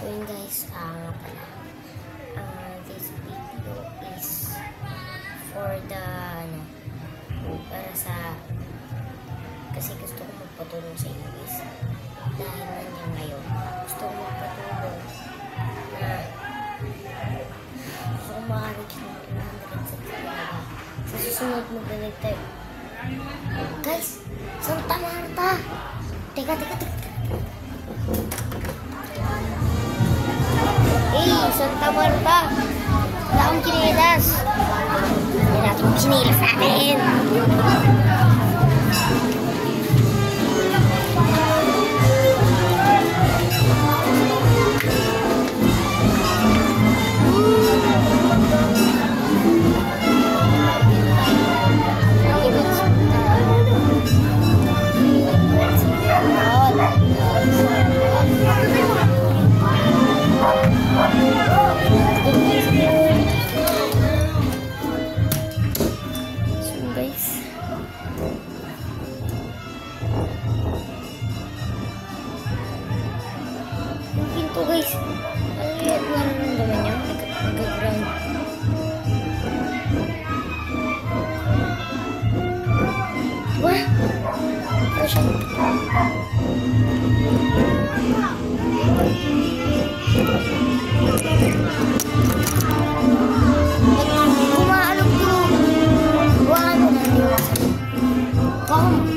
So yun guys, nga pala. This video is for the, para sa, kasi gusto ko magpatulong sa inyo guys. Dahil nandiyan ngayon, gusto ko magpatulong na gusto ko makareach ng 100 subscribers. Sa susunod mag-donate tayo. Guys, Santa Marta! Teka. Santa Marta! Wala akong chinilas. Hindi natin yung chinilas natin. Pinto guys, ang liit na naman niya, nag-ground. Wah! Ano siya? Kumaalog to. Buwangan mo na liwasan. Buwangan mo.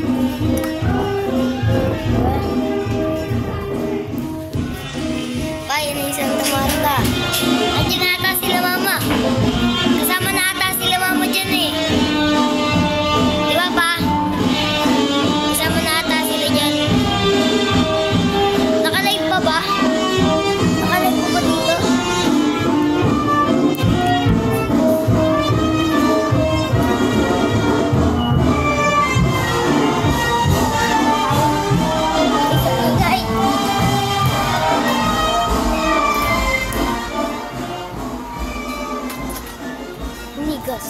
Ayan na yung Santa Marta. Andiyan na ata sila mama. Kasama na ata sila mama dyan eh. Di ba pa? Kasama na ata sila dyan. Naka-live pa ba? Naka-live pa ba dito? Nigas.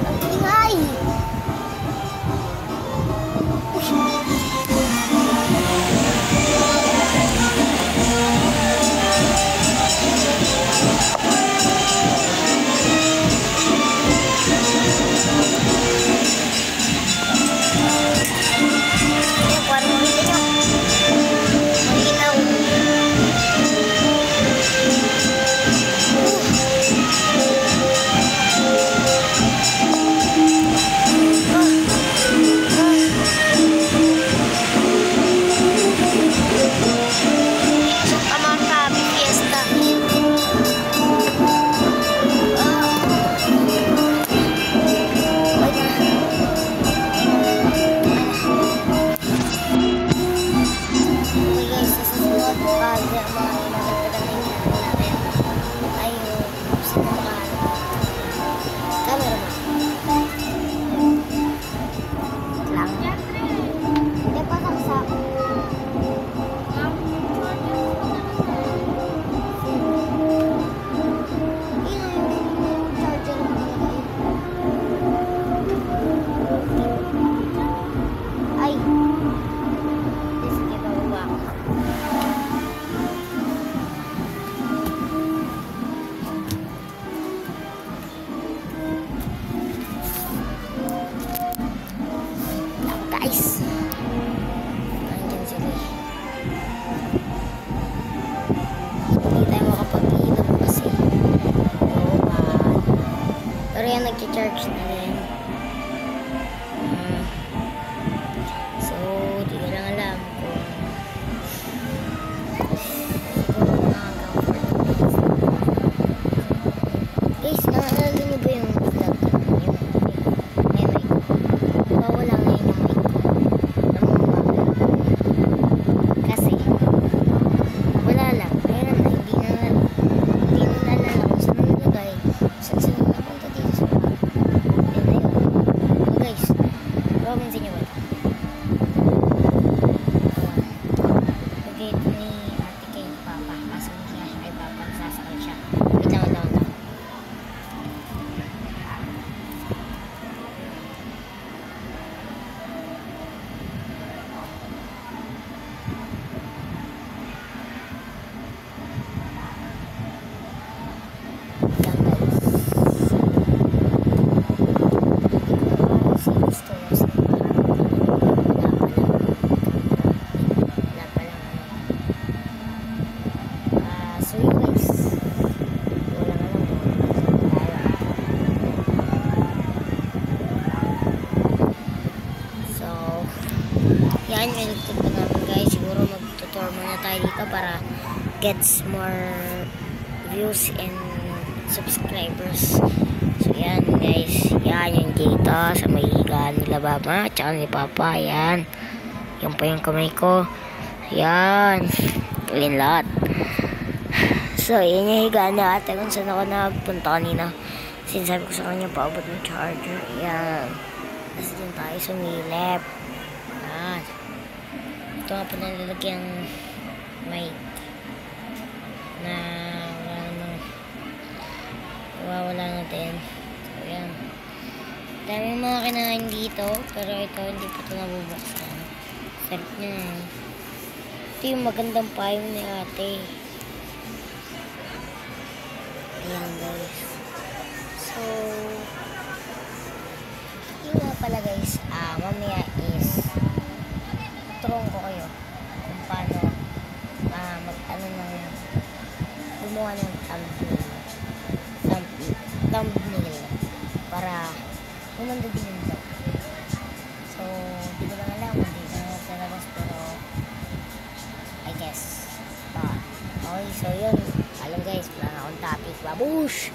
Ang ingay. Guys, nandiyan sila. Hindi tayo makapag-inom kasi pero yan nag-charge na rin. So di ko lang alam kung guys, naalala niyo ba yung vlog? yan, pinagtip pa namin guys. Siguro mag-tutor muna tayo dito para gets more views and subscribers. So yan guys, yan yung dito sa may higaan nila Mama tsaka ni Papa. Yan, yan pa yung kamay ko. Yan, yun lahat. So yan yung higaan ni ate kung saan ako nagpunta kanina. Sinasabi ko sa kanya paabot ng charger. Yan, tapos dyan tayo sumilip. Yan, ito nga po nalalagyan mic na wala natin. So yan, daming mga kinain dito, pero ito hindi pa ito nabubuksan. Sarap niya. Ito yung magandang payong ni ate. Ayan guys. So yung nga pala guys, mamaya is turuan ko kayo kung paano gumawa ng thumbnail para umanda din yung vlog. So hindi ko lang alam kung hindi na sa labas, pero I guess okay, so yun, alam guys, wala na akong topic. Babush!